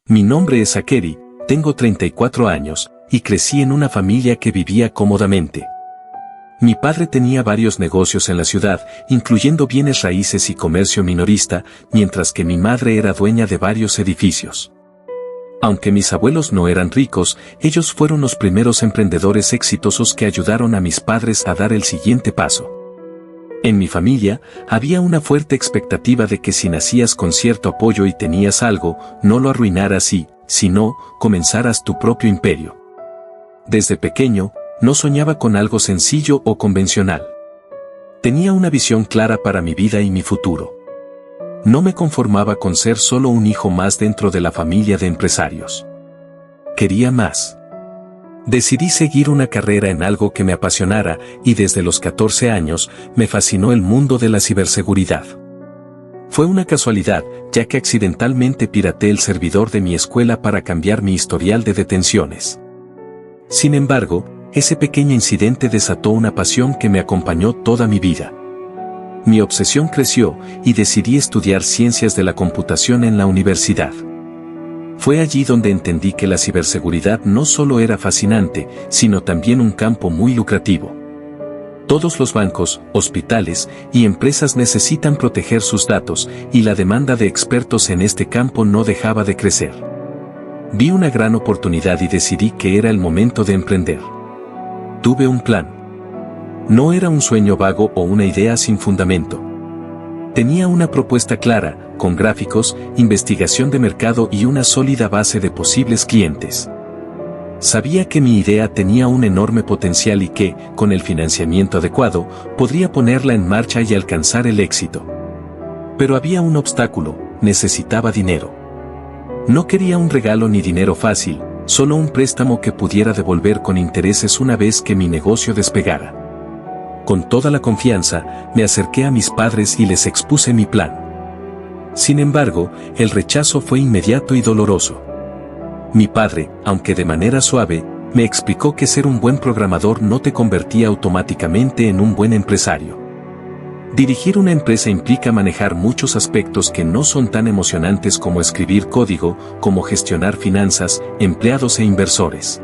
Mi nombre es Akeri, tengo 34 años, y crecí en una familia que vivía cómodamente. Mi padre tenía varios negocios en la ciudad, incluyendo bienes raíces y comercio minorista, mientras que mi madre era dueña de varios edificios. Aunque mis abuelos no eran ricos, ellos fueron los primeros emprendedores exitosos que ayudaron a mis padres a dar el siguiente paso. En mi familia, había una fuerte expectativa de que si nacías con cierto apoyo y tenías algo, no lo arruinaras y, si no, comenzaras tu propio imperio. Desde pequeño, no soñaba con algo sencillo o convencional. Tenía una visión clara para mi vida y mi futuro. No me conformaba con ser solo un hijo más dentro de la familia de empresarios. Quería más. Decidí seguir una carrera en algo que me apasionara y desde los 14 años me fascinó el mundo de la ciberseguridad. Fue una casualidad, ya que accidentalmente pirateé el servidor de mi escuela para cambiar mi historial de detenciones. Sin embargo, ese pequeño incidente desató una pasión que me acompañó toda mi vida. Mi obsesión creció y decidí estudiar ciencias de la computación en la universidad. Fue allí donde entendí que la ciberseguridad no solo era fascinante, sino también un campo muy lucrativo. Todos los bancos, hospitales y empresas necesitan proteger sus datos, y la demanda de expertos en este campo no dejaba de crecer. Vi una gran oportunidad y decidí que era el momento de emprender. Tuve un plan. No era un sueño vago o una idea sin fundamento. Tenía una propuesta clara, con gráficos, investigación de mercado y una sólida base de posibles clientes. Sabía que mi idea tenía un enorme potencial y que, con el financiamiento adecuado, podría ponerla en marcha y alcanzar el éxito. Pero había un obstáculo: necesitaba dinero. No quería un regalo ni dinero fácil, solo un préstamo que pudiera devolver con intereses una vez que mi negocio despegara. Con toda la confianza, me acerqué a mis padres y les expuse mi plan. Sin embargo, el rechazo fue inmediato y doloroso. Mi padre, aunque de manera suave, me explicó que ser un buen programador no te convertía automáticamente en un buen empresario. Dirigir una empresa implica manejar muchos aspectos que no son tan emocionantes como escribir código, como gestionar finanzas, empleados e inversores.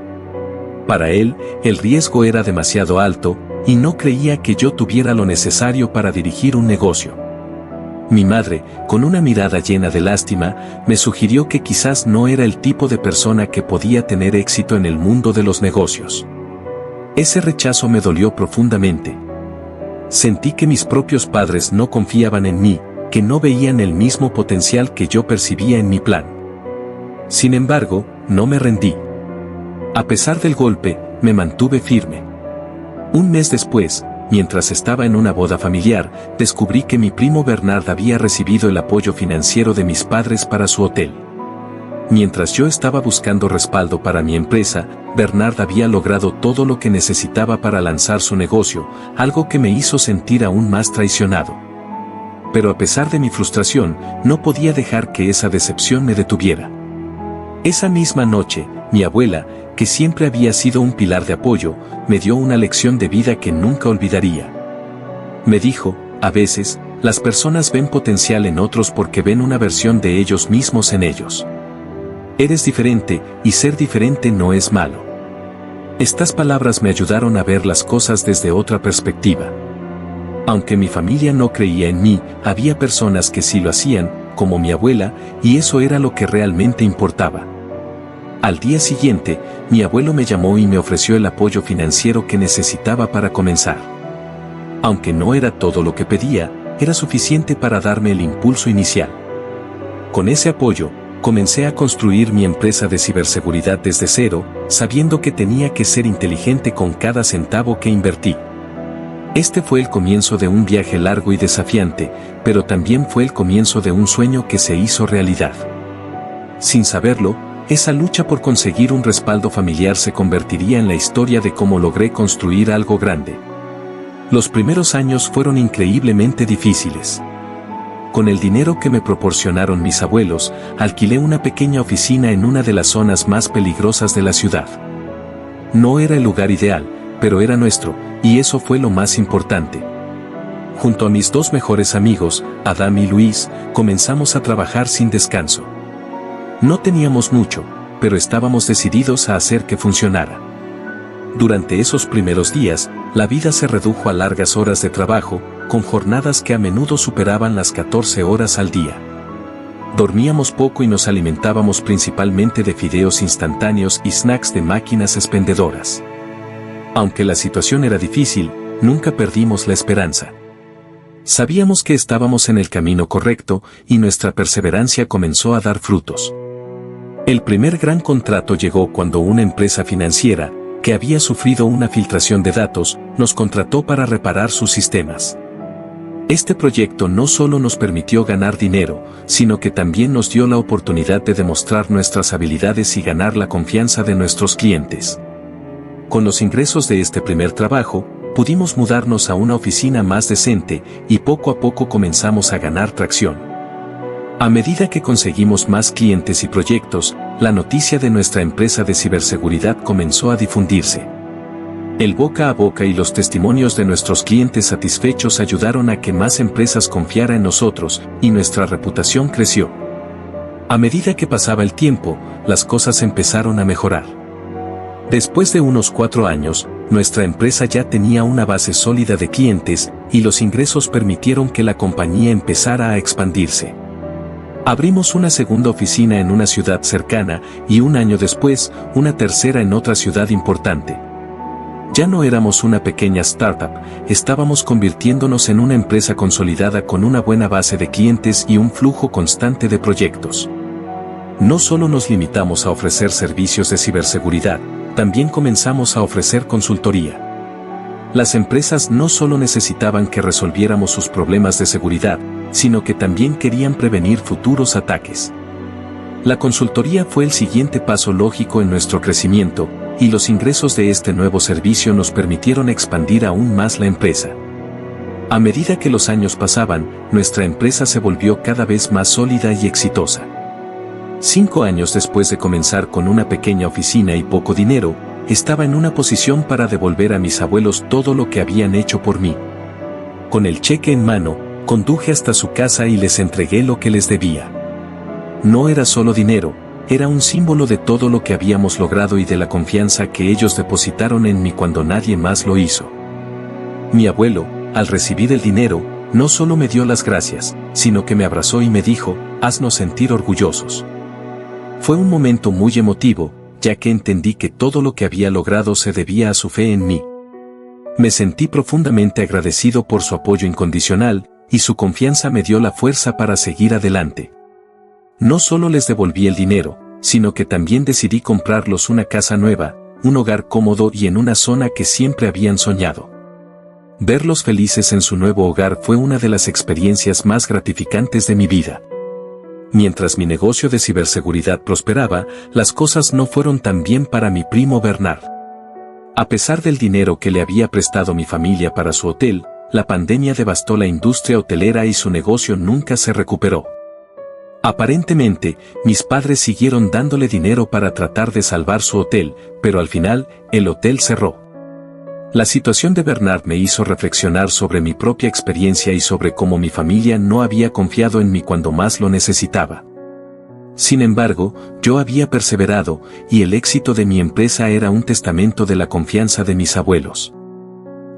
Para él, el riesgo era demasiado alto, y no creía que yo tuviera lo necesario para dirigir un negocio. Mi madre, con una mirada llena de lástima, me sugirió que quizás no era el tipo de persona que podía tener éxito en el mundo de los negocios. Ese rechazo me dolió profundamente. Sentí que mis propios padres no confiaban en mí, que no veían el mismo potencial que yo percibía en mi plan. Sin embargo, no me rendí. A pesar del golpe, me mantuve firme. Un mes después, mientras estaba en una boda familiar, descubrí que mi primo Bernard había recibido el apoyo financiero de mis padres para su hotel. Mientras yo estaba buscando respaldo para mi empresa, Bernard había logrado todo lo que necesitaba para lanzar su negocio, algo que me hizo sentir aún más traicionado. Pero a pesar de mi frustración, no podía dejar que esa decepción me detuviera. Esa misma noche, mi abuela, que siempre había sido un pilar de apoyo, me dio una lección de vida que nunca olvidaría. Me dijo: a veces, las personas ven potencial en otros porque ven una versión de ellos mismos en ellos. Eres diferente, y ser diferente no es malo. Estas palabras me ayudaron a ver las cosas desde otra perspectiva. Aunque mi familia no creía en mí, había personas que sí lo hacían, como mi abuela, y eso era lo que realmente importaba. Al día siguiente, mi abuelo me llamó y me ofreció el apoyo financiero que necesitaba para comenzar. Aunque no era todo lo que pedía, era suficiente para darme el impulso inicial. Con ese apoyo, comencé a construir mi empresa de ciberseguridad desde cero, sabiendo que tenía que ser inteligente con cada centavo que invertí. Este fue el comienzo de un viaje largo y desafiante, pero también fue el comienzo de un sueño que se hizo realidad. Sin saberlo, esa lucha por conseguir un respaldo familiar se convertiría en la historia de cómo logré construir algo grande. Los primeros años fueron increíblemente difíciles. Con el dinero que me proporcionaron mis abuelos, alquilé una pequeña oficina en una de las zonas más peligrosas de la ciudad. No era el lugar ideal, pero era nuestro, y eso fue lo más importante. Junto a mis dos mejores amigos, Adam y Luis, comenzamos a trabajar sin descanso. No teníamos mucho, pero estábamos decididos a hacer que funcionara. Durante esos primeros días, la vida se redujo a largas horas de trabajo, con jornadas que a menudo superaban las 14 horas al día. Dormíamos poco y nos alimentábamos principalmente de fideos instantáneos y snacks de máquinas expendedoras. Aunque la situación era difícil, nunca perdimos la esperanza. Sabíamos que estábamos en el camino correcto y nuestra perseverancia comenzó a dar frutos. El primer gran contrato llegó cuando una empresa financiera, que había sufrido una filtración de datos, nos contrató para reparar sus sistemas. Este proyecto no solo nos permitió ganar dinero, sino que también nos dio la oportunidad de demostrar nuestras habilidades y ganar la confianza de nuestros clientes. Con los ingresos de este primer trabajo, pudimos mudarnos a una oficina más decente y poco a poco comenzamos a ganar tracción. A medida que conseguimos más clientes y proyectos, la noticia de nuestra empresa de ciberseguridad comenzó a difundirse. El boca a boca y los testimonios de nuestros clientes satisfechos ayudaron a que más empresas confiaran en nosotros y nuestra reputación creció. A medida que pasaba el tiempo, las cosas empezaron a mejorar. Después de unos 4 años, nuestra empresa ya tenía una base sólida de clientes y los ingresos permitieron que la compañía empezara a expandirse. Abrimos una segunda oficina en una ciudad cercana y un año después, una tercera en otra ciudad importante. Ya no éramos una pequeña startup, estábamos convirtiéndonos en una empresa consolidada con una buena base de clientes y un flujo constante de proyectos. No solo nos limitamos a ofrecer servicios de ciberseguridad, también comenzamos a ofrecer consultoría. Las empresas no solo necesitaban que resolviéramos sus problemas de seguridad, sino que también querían prevenir futuros ataques. La consultoría fue el siguiente paso lógico en nuestro crecimiento, y los ingresos de este nuevo servicio nos permitieron expandir aún más la empresa. A medida que los años pasaban, nuestra empresa se volvió cada vez más sólida y exitosa. 5 años después de comenzar con una pequeña oficina y poco dinero, estaba en una posición para devolver a mis abuelos todo lo que habían hecho por mí. Con el cheque en mano, conduje hasta su casa y les entregué lo que les debía. No era solo dinero, era un símbolo de todo lo que habíamos logrado y de la confianza que ellos depositaron en mí cuando nadie más lo hizo. Mi abuelo, al recibir el dinero, no solo me dio las gracias, sino que me abrazó y me dijo, haznos sentir orgullosos. Fue un momento muy emotivo, ya que entendí que todo lo que había logrado se debía a su fe en mí. Me sentí profundamente agradecido por su apoyo incondicional, y su confianza me dio la fuerza para seguir adelante. No solo les devolví el dinero, sino que también decidí comprarlos una casa nueva, un hogar cómodo y en una zona que siempre habían soñado. Verlos felices en su nuevo hogar fue una de las experiencias más gratificantes de mi vida. Mientras mi negocio de ciberseguridad prosperaba, las cosas no fueron tan bien para mi primo Bernard. A pesar del dinero que le había prestado mi familia para su hotel, la pandemia devastó la industria hotelera y su negocio nunca se recuperó. Aparentemente, mis padres siguieron dándole dinero para tratar de salvar su hotel, pero al final, el hotel cerró. La situación de Bernard me hizo reflexionar sobre mi propia experiencia y sobre cómo mi familia no había confiado en mí cuando más lo necesitaba. Sin embargo, yo había perseverado, y el éxito de mi empresa era un testamento de la confianza de mis abuelos.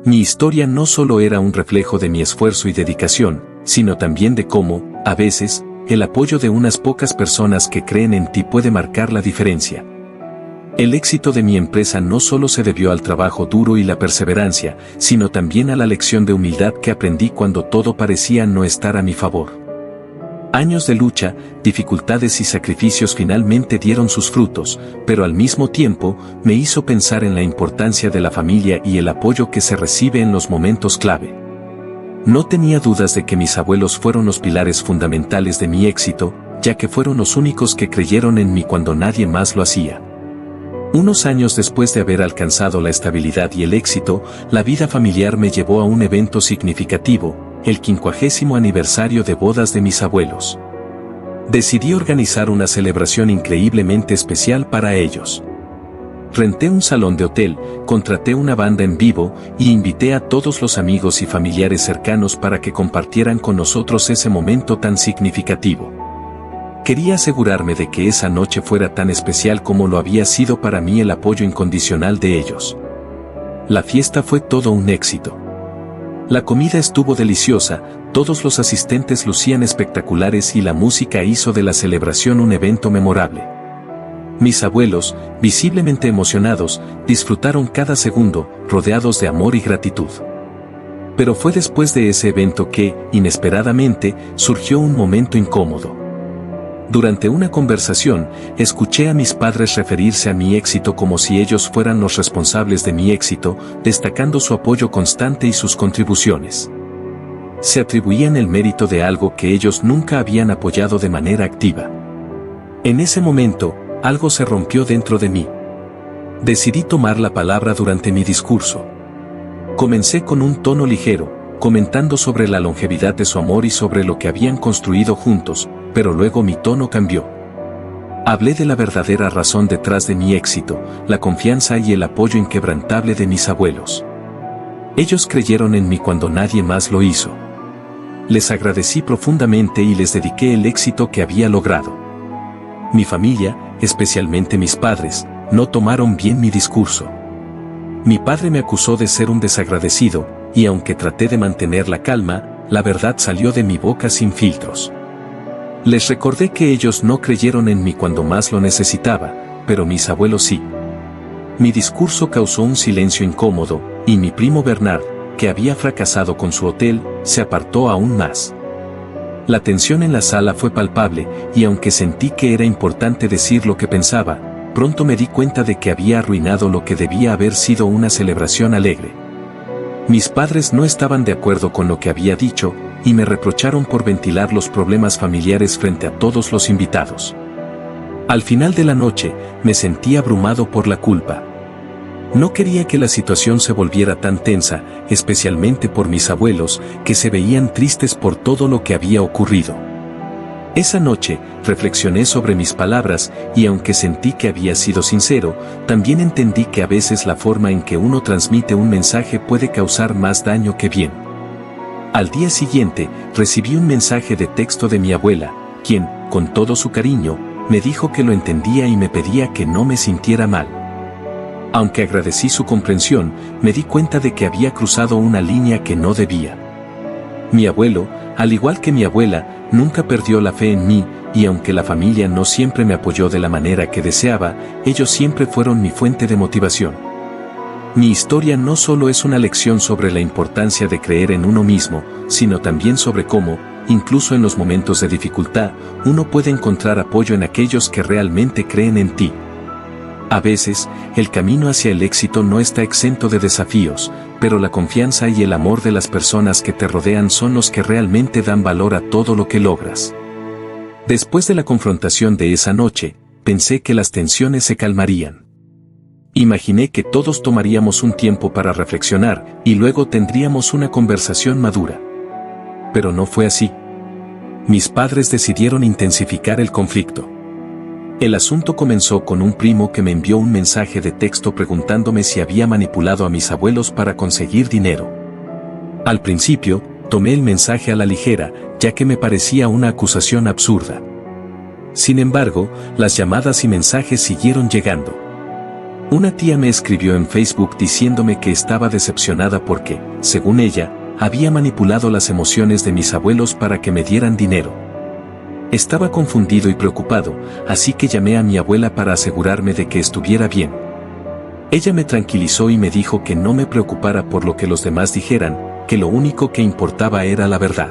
Mi historia no solo era un reflejo de mi esfuerzo y dedicación, sino también de cómo, a veces, el apoyo de unas pocas personas que creen en ti puede marcar la diferencia. El éxito de mi empresa no solo se debió al trabajo duro y la perseverancia, sino también a la lección de humildad que aprendí cuando todo parecía no estar a mi favor. Años de lucha, dificultades y sacrificios finalmente dieron sus frutos, pero al mismo tiempo, me hizo pensar en la importancia de la familia y el apoyo que se recibe en los momentos clave. No tenía dudas de que mis abuelos fueron los pilares fundamentales de mi éxito, ya que fueron los únicos que creyeron en mí cuando nadie más lo hacía. Unos años después de haber alcanzado la estabilidad y el éxito, la vida familiar me llevó a un evento significativo, el 50º aniversario de bodas de mis abuelos. Decidí organizar una celebración increíblemente especial para ellos. Renté un salón de hotel, contraté una banda en vivo y invité a todos los amigos y familiares cercanos para que compartieran con nosotros ese momento tan significativo. Quería asegurarme de que esa noche fuera tan especial como lo había sido para mí el apoyo incondicional de ellos. La fiesta fue todo un éxito. La comida estuvo deliciosa, todos los asistentes lucían espectaculares y la música hizo de la celebración un evento memorable. Mis abuelos, visiblemente emocionados, disfrutaron cada segundo, rodeados de amor y gratitud. Pero fue después de ese evento que, inesperadamente, surgió un momento incómodo. Durante una conversación, escuché a mis padres referirse a mi éxito como si ellos fueran los responsables de mi éxito, destacando su apoyo constante y sus contribuciones. Se atribuían el mérito de algo que ellos nunca habían apoyado de manera activa. En ese momento, algo se rompió dentro de mí. Decidí tomar la palabra durante mi discurso. Comencé con un tono ligero, comentando sobre la longevidad de su amor y sobre lo que habían construido juntos, pero luego mi tono cambió. Hablé de la verdadera razón detrás de mi éxito, la confianza y el apoyo inquebrantable de mis abuelos. Ellos creyeron en mí cuando nadie más lo hizo. Les agradecí profundamente y les dediqué el éxito que había logrado. Mi familia, especialmente mis padres, no tomaron bien mi discurso. Mi padre me acusó de ser un desagradecido, y aunque traté de mantener la calma, la verdad salió de mi boca sin filtros. Les recordé que ellos no creyeron en mí cuando más lo necesitaba, pero mis abuelos sí. Mi discurso causó un silencio incómodo, y mi primo Bernard, que había fracasado con su hotel, se apartó aún más. La tensión en la sala fue palpable, y aunque sentí que era importante decir lo que pensaba, pronto me di cuenta de que había arruinado lo que debía haber sido una celebración alegre. Mis padres no estaban de acuerdo con lo que había dicho, y me reprocharon por ventilar los problemas familiares frente a todos los invitados. Al final de la noche, me sentí abrumado por la culpa. No quería que la situación se volviera tan tensa, especialmente por mis abuelos, que se veían tristes por todo lo que había ocurrido. Esa noche, reflexioné sobre mis palabras, y aunque sentí que había sido sincero, también entendí que a veces la forma en que uno transmite un mensaje puede causar más daño que bien. Al día siguiente, recibí un mensaje de texto de mi abuela, quien, con todo su cariño, me dijo que lo entendía y me pedía que no me sintiera mal. Aunque agradecí su comprensión, me di cuenta de que había cruzado una línea que no debía. Mi abuelo, al igual que mi abuela, nunca perdió la fe en mí, y aunque la familia no siempre me apoyó de la manera que deseaba, ellos siempre fueron mi fuente de motivación. Mi historia no solo es una lección sobre la importancia de creer en uno mismo, sino también sobre cómo, incluso en los momentos de dificultad, uno puede encontrar apoyo en aquellos que realmente creen en ti. A veces, el camino hacia el éxito no está exento de desafíos, pero la confianza y el amor de las personas que te rodean son los que realmente dan valor a todo lo que logras. Después de la confrontación de esa noche, pensé que las tensiones se calmarían. Imaginé que todos tomaríamos un tiempo para reflexionar y luego tendríamos una conversación madura. Pero no fue así. Mis padres decidieron intensificar el conflicto. El asunto comenzó con un primo que me envió un mensaje de texto preguntándome si había manipulado a mis abuelos para conseguir dinero. Al principio, tomé el mensaje a la ligera, ya que me parecía una acusación absurda. Sin embargo, las llamadas y mensajes siguieron llegando. Una tía me escribió en Facebook diciéndome que estaba decepcionada porque, según ella, había manipulado las emociones de mis abuelos para que me dieran dinero. Estaba confundido y preocupado, así que llamé a mi abuela para asegurarme de que estuviera bien. Ella me tranquilizó y me dijo que no me preocupara por lo que los demás dijeran, que lo único que importaba era la verdad.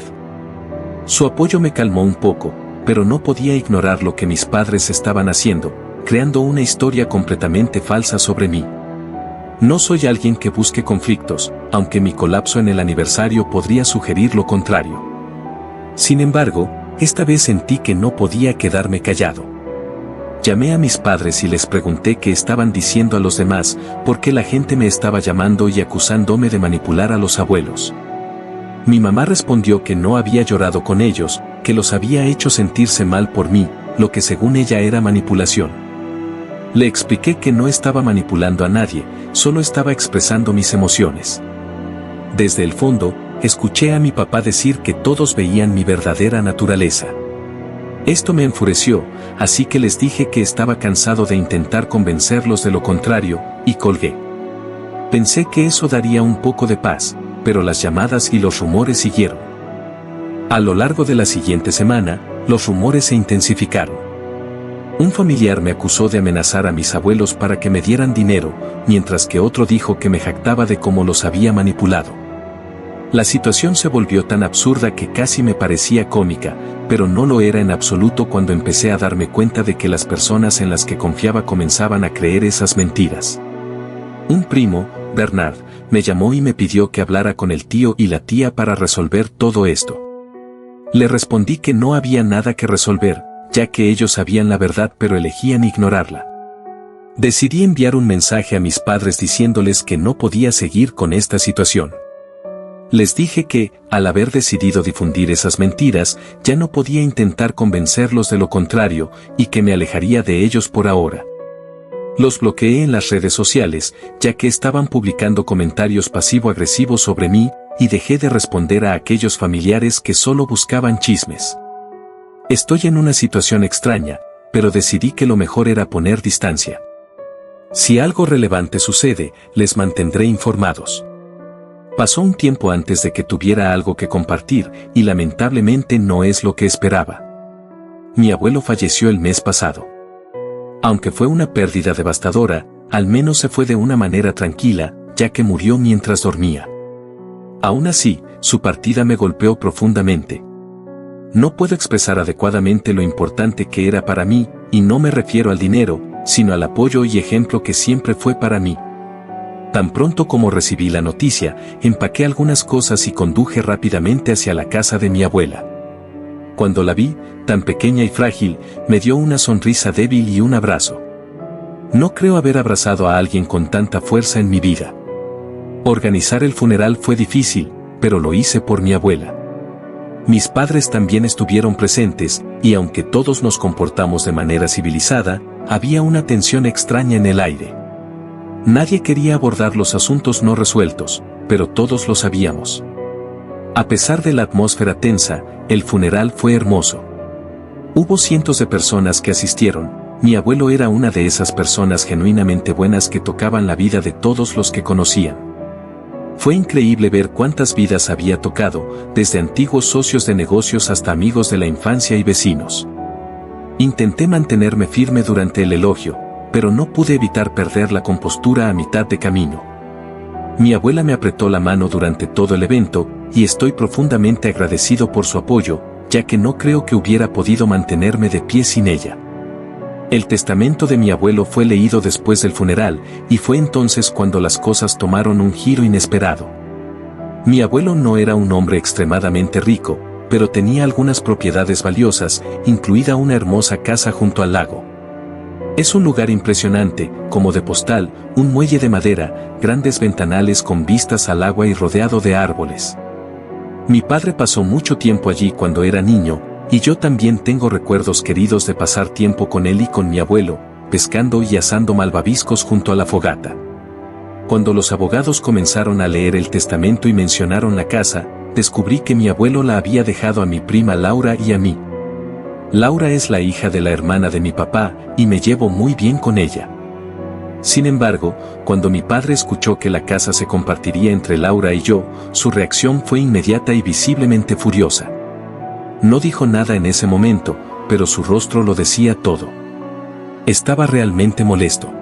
Su apoyo me calmó un poco, pero no podía ignorar lo que mis padres estaban haciendo, creando una historia completamente falsa sobre mí. No soy alguien que busque conflictos, aunque mi colapso en el aniversario podría sugerir lo contrario. Sin embargo, esta vez sentí que no podía quedarme callado. Llamé a mis padres y les pregunté qué estaban diciendo a los demás, por qué la gente me estaba llamando y acusándome de manipular a los abuelos. Mi mamá respondió que no había llorado con ellos, que los había hecho sentirse mal por mí, lo que según ella era manipulación. Le expliqué que no estaba manipulando a nadie, solo estaba expresando mis emociones. Desde el fondo, escuché a mi papá decir que todos veían mi verdadera naturaleza. Esto me enfureció, así que les dije que estaba cansado de intentar convencerlos de lo contrario, y colgué. Pensé que eso daría un poco de paz, pero las llamadas y los rumores siguieron. A lo largo de la siguiente semana, los rumores se intensificaron. Un familiar me acusó de amenazar a mis abuelos para que me dieran dinero, mientras que otro dijo que me jactaba de cómo los había manipulado. La situación se volvió tan absurda que casi me parecía cómica, pero no lo era en absoluto cuando empecé a darme cuenta de que las personas en las que confiaba comenzaban a creer esas mentiras. Un primo, Bernard, me llamó y me pidió que hablara con el tío y la tía para resolver todo esto. Le respondí que no había nada que resolver, ya que ellos sabían la verdad pero elegían ignorarla. Decidí enviar un mensaje a mis padres diciéndoles que no podía seguir con esta situación. Les dije que, al haber decidido difundir esas mentiras, ya no podía intentar convencerlos de lo contrario, y que me alejaría de ellos por ahora. Los bloqueé en las redes sociales, ya que estaban publicando comentarios pasivo-agresivos sobre mí, y dejé de responder a aquellos familiares que solo buscaban chismes. Estoy en una situación extraña, pero decidí que lo mejor era poner distancia. Si algo relevante sucede, les mantendré informados. Pasó un tiempo antes de que tuviera algo que compartir, y lamentablemente no es lo que esperaba. Mi abuelo falleció el mes pasado. Aunque fue una pérdida devastadora, al menos se fue de una manera tranquila, ya que murió mientras dormía. Aún así, su partida me golpeó profundamente. No puedo expresar adecuadamente lo importante que era para mí, y no me refiero al dinero, sino al apoyo y ejemplo que siempre fue para mí. Tan pronto como recibí la noticia, empaqué algunas cosas y conduje rápidamente hacia la casa de mi abuela. Cuando la vi, tan pequeña y frágil, me dio una sonrisa débil y un abrazo. No creo haber abrazado a alguien con tanta fuerza en mi vida. Organizar el funeral fue difícil, pero lo hice por mi abuela. Mis padres también estuvieron presentes, y aunque todos nos comportamos de manera civilizada, había una tensión extraña en el aire. Nadie quería abordar los asuntos no resueltos, pero todos lo sabíamos. A pesar de la atmósfera tensa, el funeral fue hermoso. Hubo cientos de personas que asistieron. Mi abuelo era una de esas personas genuinamente buenas que tocaban la vida de todos los que conocían. Fue increíble ver cuántas vidas había tocado, desde antiguos socios de negocios hasta amigos de la infancia y vecinos. Intenté mantenerme firme durante el elogio, pero no pude evitar perder la compostura a mitad de camino. Mi abuela me apretó la mano durante todo el evento, y estoy profundamente agradecido por su apoyo, ya que no creo que hubiera podido mantenerme de pie sin ella. El testamento de mi abuelo fue leído después del funeral, y fue entonces cuando las cosas tomaron un giro inesperado. Mi abuelo no era un hombre extremadamente rico, pero tenía algunas propiedades valiosas, incluida una hermosa casa junto al lago. Es un lugar impresionante, como de postal, un muelle de madera, grandes ventanales con vistas al agua y rodeado de árboles. Mi padre pasó mucho tiempo allí cuando era niño, y yo también tengo recuerdos queridos de pasar tiempo con él y con mi abuelo, pescando y asando malvaviscos junto a la fogata. Cuando los abogados comenzaron a leer el testamento y mencionaron la casa, descubrí que mi abuelo la había dejado a mi prima Laura y a mí. Laura es la hija de la hermana de mi papá, y me llevo muy bien con ella. Sin embargo, cuando mi padre escuchó que la casa se compartiría entre Laura y yo, su reacción fue inmediata y visiblemente furiosa. No dijo nada en ese momento, pero su rostro lo decía todo. Estaba realmente molesto.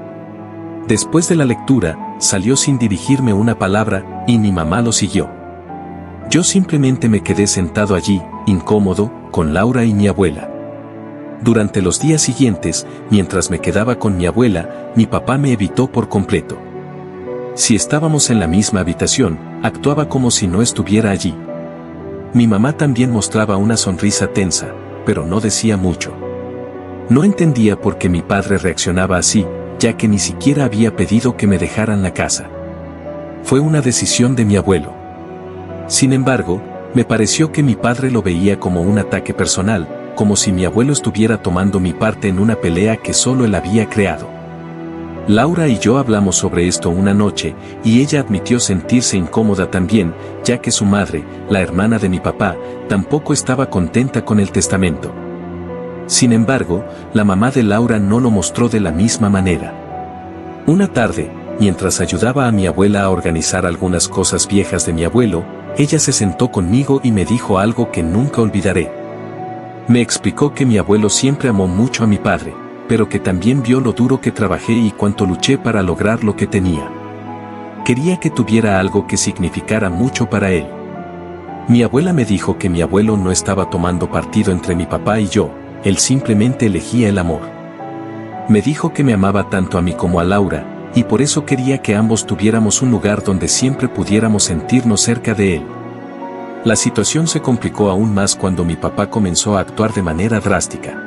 Después de la lectura, salió sin dirigirme una palabra, y mi mamá lo siguió. Yo simplemente me quedé sentado allí, incómodo, con Laura y mi abuela. Durante los días siguientes, mientras me quedaba con mi abuela, mi papá me evitó por completo. Si estábamos en la misma habitación, actuaba como si no estuviera allí. Mi mamá también mostraba una sonrisa tensa, pero no decía mucho. No entendía por qué mi padre reaccionaba así, ya que ni siquiera había pedido que me dejaran la casa. Fue una decisión de mi abuelo. Sin embargo, me pareció que mi padre lo veía como un ataque personal, como si mi abuelo estuviera tomando mi parte en una pelea que solo él había creado. Laura y yo hablamos sobre esto una noche, y ella admitió sentirse incómoda también, ya que su madre, la hermana de mi papá, tampoco estaba contenta con el testamento. Sin embargo, la mamá de Laura no lo mostró de la misma manera. Una tarde, mientras ayudaba a mi abuela a organizar algunas cosas viejas de mi abuelo, ella se sentó conmigo y me dijo algo que nunca olvidaré. Me explicó que mi abuelo siempre amó mucho a mi padre, pero que también vio lo duro que trabajé y cuánto luché para lograr lo que tenía. Quería que tuviera algo que significara mucho para él. Mi abuela me dijo que mi abuelo no estaba tomando partido entre mi papá y yo, él simplemente elegía el amor. Me dijo que me amaba tanto a mí como a Laura, y por eso quería que ambos tuviéramos un lugar donde siempre pudiéramos sentirnos cerca de él. La situación se complicó aún más cuando mi papá comenzó a actuar de manera drástica.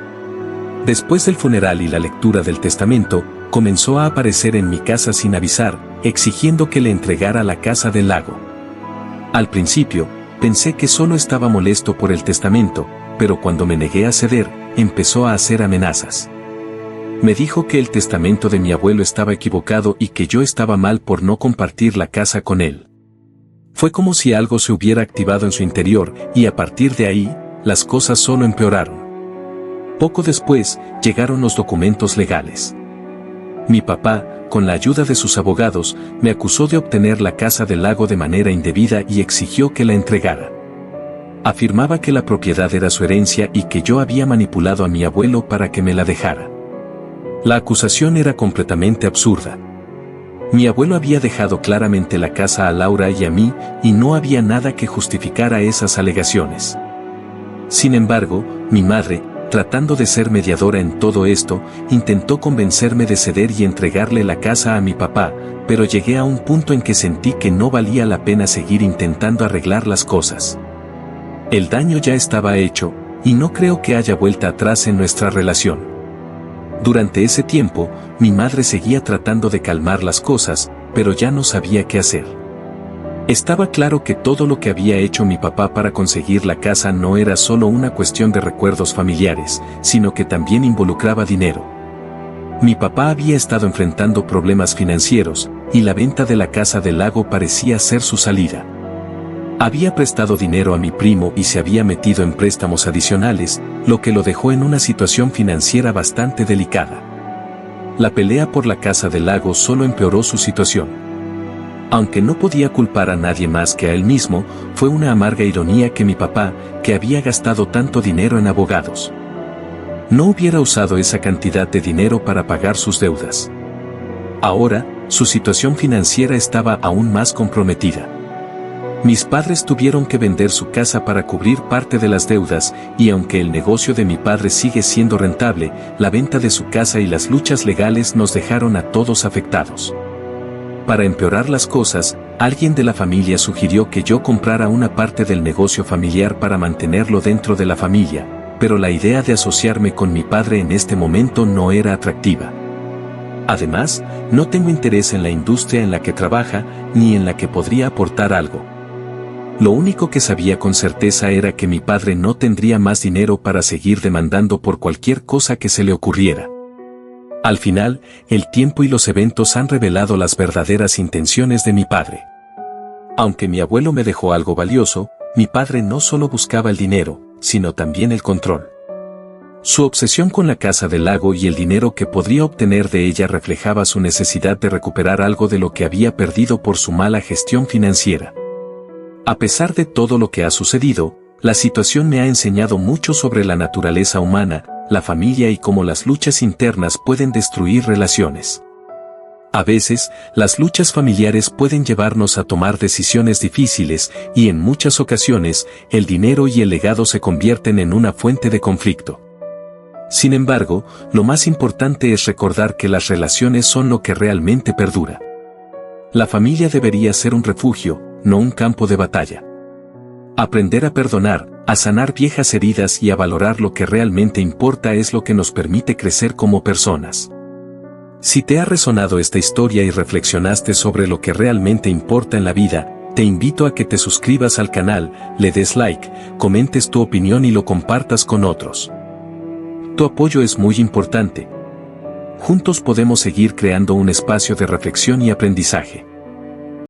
Después del funeral y la lectura del testamento, comenzó a aparecer en mi casa sin avisar, exigiendo que le entregara la casa del lago. Al principio, pensé que solo estaba molesto por el testamento, pero cuando me negué a ceder, empezó a hacer amenazas. Me dijo que el testamento de mi abuelo estaba equivocado y que yo estaba mal por no compartir la casa con él. Fue como si algo se hubiera activado en su interior, y a partir de ahí, las cosas solo empeoraron. Poco después, llegaron los documentos legales. Mi papá, con la ayuda de sus abogados, me acusó de obtener la casa del lago de manera indebida y exigió que la entregara. Afirmaba que la propiedad era su herencia y que yo había manipulado a mi abuelo para que me la dejara. La acusación era completamente absurda. Mi abuelo había dejado claramente la casa a Laura y a mí, y no había nada que justificara esas alegaciones. Sin embargo, mi madre, tratando de ser mediadora en todo esto, intentó convencerme de ceder y entregarle la casa a mi papá, pero llegué a un punto en que sentí que no valía la pena seguir intentando arreglar las cosas. El daño ya estaba hecho, y no creo que haya vuelta atrás en nuestra relación. Durante ese tiempo, mi madre seguía tratando de calmar las cosas, pero ya no sabía qué hacer. Estaba claro que todo lo que había hecho mi papá para conseguir la casa no era solo una cuestión de recuerdos familiares, sino que también involucraba dinero. Mi papá había estado enfrentando problemas financieros, y la venta de la casa del lago parecía ser su salida. Había prestado dinero a mi primo y se había metido en préstamos adicionales, lo que lo dejó en una situación financiera bastante delicada. La pelea por la casa del lago solo empeoró su situación. Aunque no podía culpar a nadie más que a él mismo, fue una amarga ironía que mi papá, que había gastado tanto dinero en abogados, no hubiera usado esa cantidad de dinero para pagar sus deudas. Ahora, su situación financiera estaba aún más comprometida. Mis padres tuvieron que vender su casa para cubrir parte de las deudas, y aunque el negocio de mi padre sigue siendo rentable, la venta de su casa y las luchas legales nos dejaron a todos afectados. Para empeorar las cosas, alguien de la familia sugirió que yo comprara una parte del negocio familiar para mantenerlo dentro de la familia, pero la idea de asociarme con mi padre en este momento no era atractiva. Además, no tengo interés en la industria en la que trabaja, ni en la que podría aportar algo. Lo único que sabía con certeza era que mi padre no tendría más dinero para seguir demandando por cualquier cosa que se le ocurriera. Al final, el tiempo y los eventos han revelado las verdaderas intenciones de mi padre. Aunque mi abuelo me dejó algo valioso, mi padre no solo buscaba el dinero, sino también el control. Su obsesión con la casa del lago y el dinero que podría obtener de ella reflejaba su necesidad de recuperar algo de lo que había perdido por su mala gestión financiera. A pesar de todo lo que ha sucedido, la situación me ha enseñado mucho sobre la naturaleza humana, la familia y cómo las luchas internas pueden destruir relaciones. A veces, las luchas familiares pueden llevarnos a tomar decisiones difíciles y en muchas ocasiones, el dinero y el legado se convierten en una fuente de conflicto. Sin embargo, lo más importante es recordar que las relaciones son lo que realmente perdura. La familia debería ser un refugio, no un campo de batalla. Aprender a perdonar, a sanar viejas heridas y a valorar lo que realmente importa es lo que nos permite crecer como personas. Si te ha resonado esta historia y reflexionaste sobre lo que realmente importa en la vida, te invito a que te suscribas al canal, le des like, comentes tu opinión y lo compartas con otros. Tu apoyo es muy importante. Juntos podemos seguir creando un espacio de reflexión y aprendizaje.